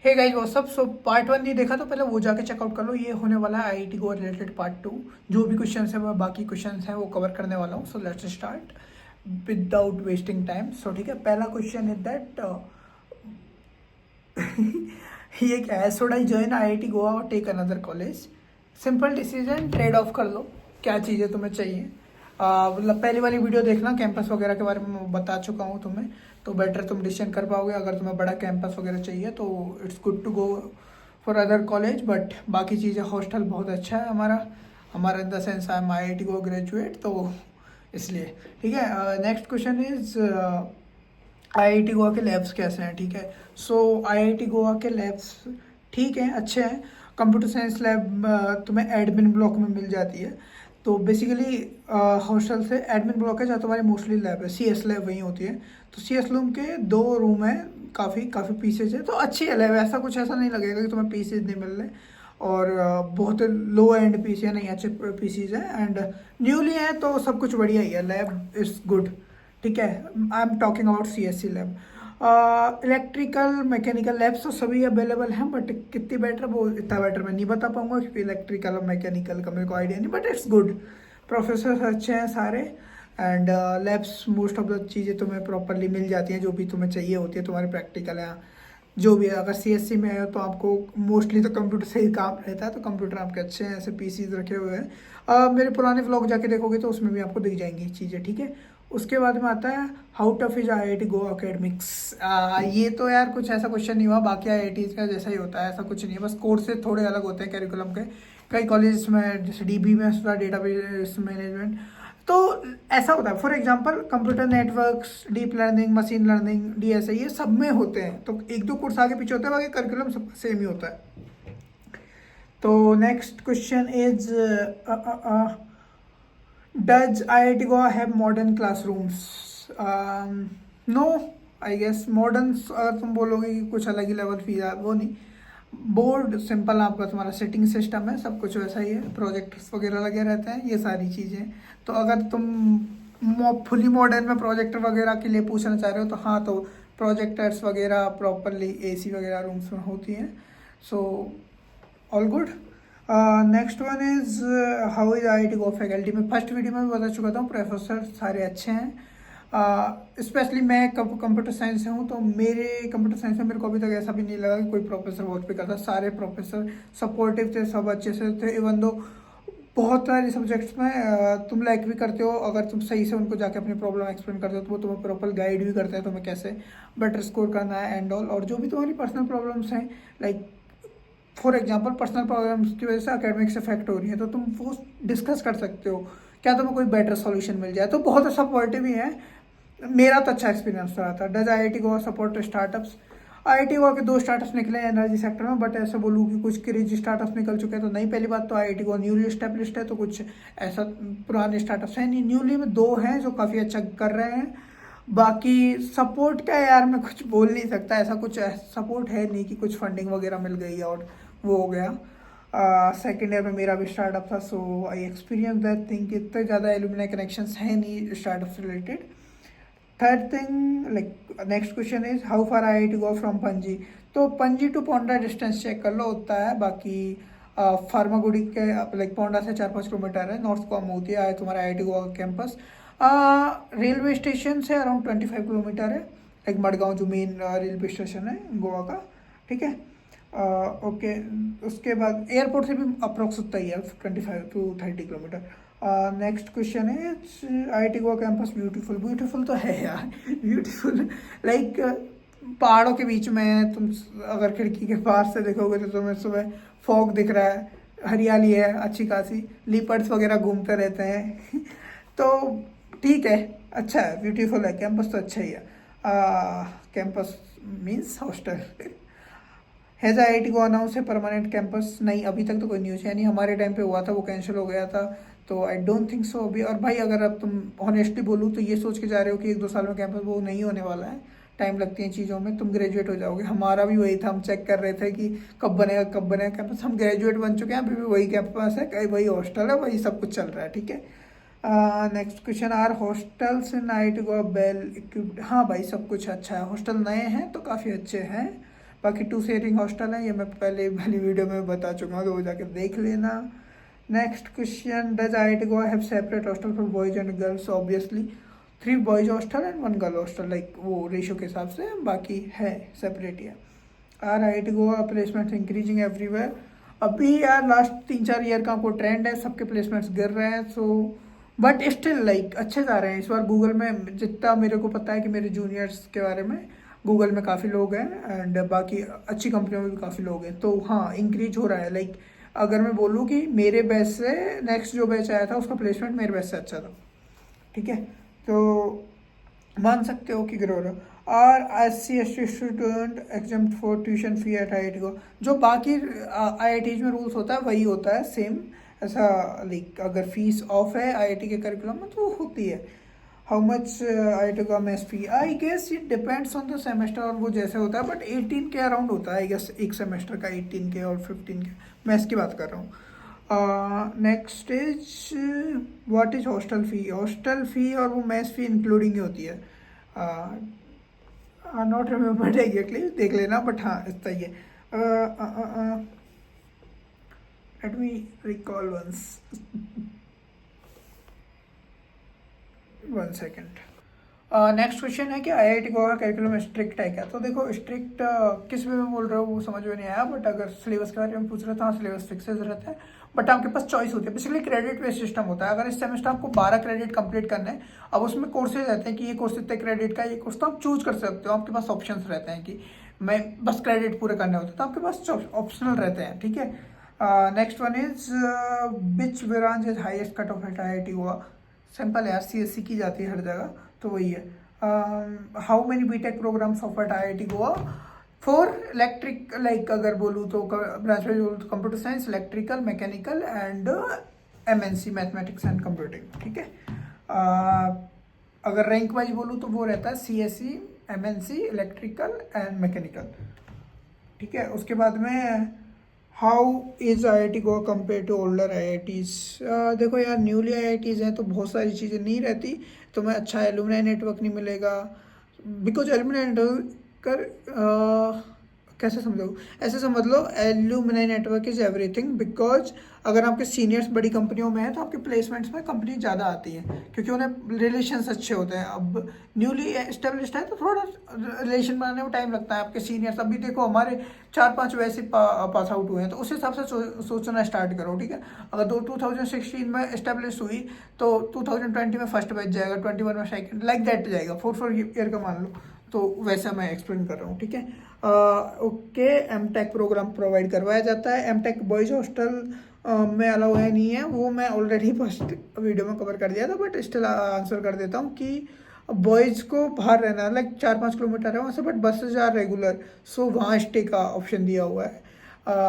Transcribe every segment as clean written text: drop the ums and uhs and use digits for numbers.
हे guys what's up. So part 1 नहीं देखा तो पहले वो जाके चेकआउट कर लो। ये होने वाला है आईआईटी गोवा रिलेटेड पार्ट 2। जो भी क्वेश्चन है वो बाकी क्वेश्चन है वो कवर करने वाला हूँ। So let's start without wasting time. So ठीक है, पहला क्वेश्चन इज दैट ये क्या है? Should I join IIT Goa और take another college? Simple decision, trade off कर लो क्या चीज़ें तुम्हें चाहिए। मतलब पहली वाली वीडियो देखना, कैंपस वगैरह के बारे में मैं बता चुका हूँ तुम्हें, तो बेटर तुम डिसीजन कर पाओगे। अगर तुम्हें बड़ा कैंपस वगैरह चाहिए तो it's good to go for other college, but बाकी चीज़ें हॉस्टल बहुत अच्छा है हमारा हमारा in the sense I am IIT Goa graduate, तो इसलिए ठीक है। Next question is IIT Goa के लैब्स कैसे हैं? ठीक है, सो आईआईटी गोवा के लैब्स ठीक हैं, अच्छे हैं। कंप्यूटर साइंस लैब तुम्हें एडमिन ब्लॉक में मिल जाती है। तो बेसिकली हॉस्टल से एडमिन ब्लॉक है जहाँ तुम्हारी मोस्टली लैब है, सीएस लैब वहीं होती है। तो सीएस रूम के 2 रूम हैं, काफ़ी काफ़ी पीसेज है, तो अच्छी है लैब। ऐसा कुछ ऐसा नहीं लगेगा कि तुम्हें पीसेज नहीं मिल रहे, और बहुत लो एंड पीसी है नहीं, अच्छे पीसीज हैं एंड न्यूली है, तो सब कुछ बढ़िया ही है। लैब इज़ गुड, ठीक है। I am talking about CSC lab. Electrical mechanical labs तो सभी अवेलेबल हैं, बट कितनी बेटर वो इतना बेटर मैं नहीं बता पाऊंगा क्योंकि इलेक्ट्रिकल और मैकेनिकल का मेरे को आइडिया नहीं, बट इट्स गुड। प्रोफेसर अच्छे हैं सारे and labs most of the चीज़ें तुम्हें प्रॉपरली मिल जाती हैं जो भी तुम्हें चाहिए होती है। तुम्हारे प्रैक्टिकल है जो भी है, अगर सीएससी में है तो आपको मोस्टली तो कंप्यूटर से ही काम रहता है, तो कंप्यूटर आपके अच्छे हैं, ऐसे पीसीज रखे हुए हैं। मेरे पुराने व्लॉग जाके देखोगे तो उसमें भी आपको दिख जाएंगी चीज़ें, ठीक है। उसके बाद में आता है how tough is IIT Goa academics. ये तो यार कुछ ऐसा क्वेश्चन नहीं हुआ, बाकी आईआईटीज का जैसा ही होता है, ऐसा कुछ नहीं है, बस कोर्स से थोड़े अलग होते हैं कैरिकुलम के। कई कॉलेज में जैसे डीबी में डेटाबेस मैनेजमेंट, तो ऐसा होता है। For example computer networks, deep learning, machine learning, DSA, ये सब में होते हैं, तो एक दो कोर्स आगे पीछे होता है, बाकी करिकुलम सब सेम ही होता है। तो next question is does IIT Goa have modern classrooms? No, I guess modern अगर तुम बोलोगे कि कुछ अलग ही लेवल फीस है, वो नहीं। बोर्ड सिंपल आपका तुम्हारा सेटिंग सिस्टम है, सब कुछ वैसा ही है, प्रोजेक्टर्स वगैरह लगे रहते हैं, ये सारी चीज़ें। तो अगर तुम फुली मॉडर्न में प्रोजेक्टर वगैरह के लिए पूछना चाह रहे हो तो हाँ, तो प्रोजेक्टर्स वगैरह प्रॉपरली एसी वगैरह रूम्स में होती हैं। So all good. Next one is how is IIT go faculty. में फर्स्ट वीडियो में बता चुका था, प्रोफेसर सारे अच्छे हैं। स्पेशली मैं कंप्यूटर साइंस से हूँ, तो मेरे कंप्यूटर साइंस में मेरे को अभी तक ऐसा भी नहीं लगा कि कोई प्रोफेसर बहुत पे करता। सारे प्रोफेसर सपोर्टिव थे, सब अच्छे से थे। इवन दो बहुत सारे सब्जेक्ट्स में तुम लाइक भी करते हो, अगर तुम सही से उनको जाके अपनी प्रॉब्लम एक्सप्लेन करते हो तो वो तुम्हें प्रॉपर गाइड भी करते हैं तुम्हें कैसे बेटर स्कोर करना है एंड ऑल। और जो भी तुम्हारी पर्सनल प्रॉब्लम्स हैं, like for example personal problems की वजह से अकेडमिक्स इफेक्ट हो रही है, तो तुम वो डिस्कस कर सकते हो, क्या तुम्हें कोई बेटर सॉल्यूशन मिल जाए। तो बहुत सपोर्टिव ही है, मेरा तो अच्छा एक्सपीरियंस रहा था। Does IIT Goa support startups? IIT Goa के 2 स्टार्टअप्स निकले हैं एनर्जी सेक्टर में, बट ऐसे बोलूँ कि कुछ क्रेज स्टार्टअप्स निकल चुके हैं तो नहीं। पहली बात तो आईआईटी गोवा न्यूली स्टैब्लिश्ड है, तो कुछ ऐसा पुराने स्टार्टअप्स हैं नहीं। न्यूली में 2 हैं जो काफ़ी अच्छा कर रहे हैं। बाकी सपोर्ट क्या है यार, मैं कुछ बोल नहीं सकता, ऐसा कुछ सपोर्ट है नहीं कि कुछ फंडिंग वगैरह मिल गई और वो हो गया। सेकेंड ईयर में मेरा भी स्टार्टअप था, so I experience that thing. इतने ज़्यादा एलुमिनाई कनेक्शंस हैं नहीं startup related. Third thing, like next question is how far IIT go from Panaji. तो Panaji to Ponda distance check कर लो, होता है। बाकी फार्मागुड़ी के लाइक पोंडा से 4-5 किलोमीटर है, नॉर्थ को होती है तुम्हारा IIT Goa campus. Railway station से अराउंड 25 किलोमीटर है, लाइक मडगांव जो मेन रेलवे स्टेशन है गोवा का, ठीक है। ओके, उसके बाद एयरपोर्ट से भी अप्रोक्स उतना ही है, 25 to 30 किलोमीटर। नेक्स्ट क्वेश्चन है IIT Goa campus beautiful? Beautiful तो है यार, ब्यूटीफुल लाइक पहाड़ों के बीच में है। तुम अगर खिड़की के पास से देखोगे तो तुम्हें सुबह फॉग दिख रहा है, हरियाली है अच्छी खासी, लीपर्ड्स वगैरह घूमते रहते हैं तो ठीक है, अच्छा है, ब्यूटीफुल है कैंपस, तो अच्छा ही है। Campus means hostel. Has IIT को अनाउंस है परमानेंट कैंपस? नहीं, अभी तक तो कोई न्यूज़ है नहीं। हमारे टाइम पे हुआ था, वो कैंसिल हो गया था, तो आई डोंट थिंक सो अभी। और भाई अगर अब तुम ऑनेस्टली बोलूँ तो ये सोच के जा रहे हो कि 1-2 साल में कैंपस, वो नहीं होने वाला है। टाइम लगती है चीज़ों में, तुम ग्रेजुएट हो जाओगे। हमारा भी वही था, हम चेक कर रहे थे कि कब बनेगा कैंपस। हम ग्रेजुएट बन चुके हैं, अभी भी वही कैंपस है, कहीं वही हॉस्टल है, वही सब कुछ चल रहा है, ठीक है। Next question, are hostels in IIT Goa well equipped? हाँ भाई, सब कुछ अच्छा है, हॉस्टल नए हैं तो काफ़ी अच्छे हैं, बाकी 2 शेयरिंग हॉस्टल है, ये मैं पहले वाली वीडियो में बता चुका हूँ, तो वो जाकर देख लेना। Next question, does IIT Goa have separate hostel for boys and girls? Obviously 3 boys hostel and 1 girl hostel, like वो रेशो के हिसाब से, बाकी है सेपरेट ही है। Are IIT Goa placements increasing everywhere? अभी यार लास्ट 3-4 ईयर का आपको ट्रेंड है, सबके प्लेसमेंट्स गिर रहे हैं, सो बट स्टिल लाइक अच्छे जा रहे हैं। इस बार गूगल में जितना मेरे को पता है कि मेरे जूनियर्स के बारे में, गूगल में काफ़ी लोग हैं एंड बाकी अच्छी कंपनियों में भी काफ़ी लोग हैं, तो हाँ इंक्रीज हो रहा है। लाइक अगर मैं बोलूँ कि मेरे बैच से नेक्स्ट जो बैच आया था उसका प्लेसमेंट मेरे बैच से अच्छा था, ठीक है, तो मान सकते हो कि ग्रो रहा। और SC/ST student exam for tuition fee at IIT को, जो बाकी IIT में रूल्स होता है वही होता है सेम, ऐसा लाइक अगर फीस ऑफ है IIT के करिकुलम में तो वो होती है। हाउ मच IIT का mess fee? I guess it depends on the semester और वो जैसे होता है, बट 18 के अराउंड होता है आई गेस, एक सेमेस्टर का 18 के और 15 के, मैथ्स की बात कर रहा हूँ। Next is what is hostel fee? Hostel fee और वो मैथ्स फ़ी इंक्लूडिंग ही होती है, नॉट रिमेम्बर्ड एग्जैक्टली, देख लेना, बट हाँ इतना ही है। Let me recall once, 1 second. Next question है कि IIT गोवा का करिकुलम स्ट्रिक्ट है क्या? तो देखो स्ट्रिक्ट किस वे में बोल रहे हो वो समझ में नहीं आया, बट अगर सिलेबस के बारे में पूछ रहे तो हाँ सिलेबस फिक्सेज रहता है, बट आपके पास चॉइस होती है। बेसिकली क्रेडिट बेस्ड सिस्टम होता है। अगर इस सेमेस्टर आपको 12 क्रेडिट कंप्लीट करने हैं, अब उसमें कोर्सेज रहते हैं कि ये कोर्स इतने क्रेडिट का, ये कोर्स तो आप चूज कर सकते हो, आपके पास ऑप्शन रहते हैं कि मैं बस क्रेडिट पूरे करने होते हैं, तो आपके पास ऑप्शनल रहते हैं, ठीक है। Next one is which branch is highest cut off at IIT Goa? Simple है यार, CSC की जाती है हर जगह, तो वही है। How many BTech programmes offered IIT Goa for electric? Like अगर बोलूँ तो ब्रांच में बोलूँ तो computer science, electrical, mechanical and MNC mathematics and computing, ठीक है। अगर रैंक वाइज बोलूँ तो वो रहता है CSE, MNC, electrical and mechanical, ठीक है। उसके बाद में how is IIT Goa compare to older IITs? देखो यार न्यूली IITs हैं तो बहुत सारी चीज़ें नहीं रहती, तुम्हें अच्छा एलुमनाई नेटवर्क नहीं मिलेगा, बिकॉज एलुमनाई नेटवर्क कैसे समझाऊँ, ऐसे समझ लो alumni network is everything, because अगर आपके सीनियर्स बड़ी कंपनियों में हैं तो आपके प्लेसमेंट्स में कंपनी ज़्यादा आती है क्योंकि उन्हें रिलेशंस अच्छे होते हैं। अब न्यूली एस्टेब्लिश्ड है तो थोड़ा रिलेशन बनाने में टाइम लगता है। आपके सीनियर्स अभी देखो हमारे 4-5 वैसे पास आउट हुए हैं, तो उस हिसाब से सोचना स्टार्ट करो, ठीक है। अगर 2016 में एस्टेब्लिश हुई तो 2020 में फर्स्ट बैच जाएगा, 21 में सेकंड, लाइक दैट जाएगा, 4 ईयर का मान लो, तो वैसा मैं एक्सप्लेन कर रहा हूँ, ठीक है। ओके, MTech प्रोग्राम प्रोवाइड करवाया जाता है। MTech बॉयज़ हॉस्टल में अलाउ है नहीं है, वो मैं ऑलरेडी फर्स्ट वीडियो में कवर कर दिया था, बट स्टिल आंसर कर देता हूँ कि बॉयज़ को बाहर रहना, लाइक 4-5 किलोमीटर है वहाँ से, बट बसेज आर रेगुलर, सो वहाँ स्टे का ऑप्शन दिया हुआ है।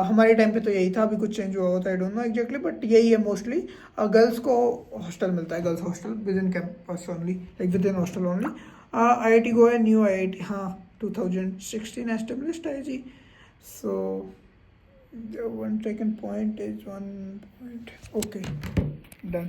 हमारे टाइम पे तो यही था, अभी कुछ चेंज हुआ होता है, I don't know exactly, but यही है मोस्टली। गर्ल्स को हॉस्टल मिलता है, girls hostel with in campus only, like with in hostel only. IIT Goa है न्यू IIT, हाँ 2016 एस्टेब्लिश्ड है जी। सो one second point is 1 point, okay, done.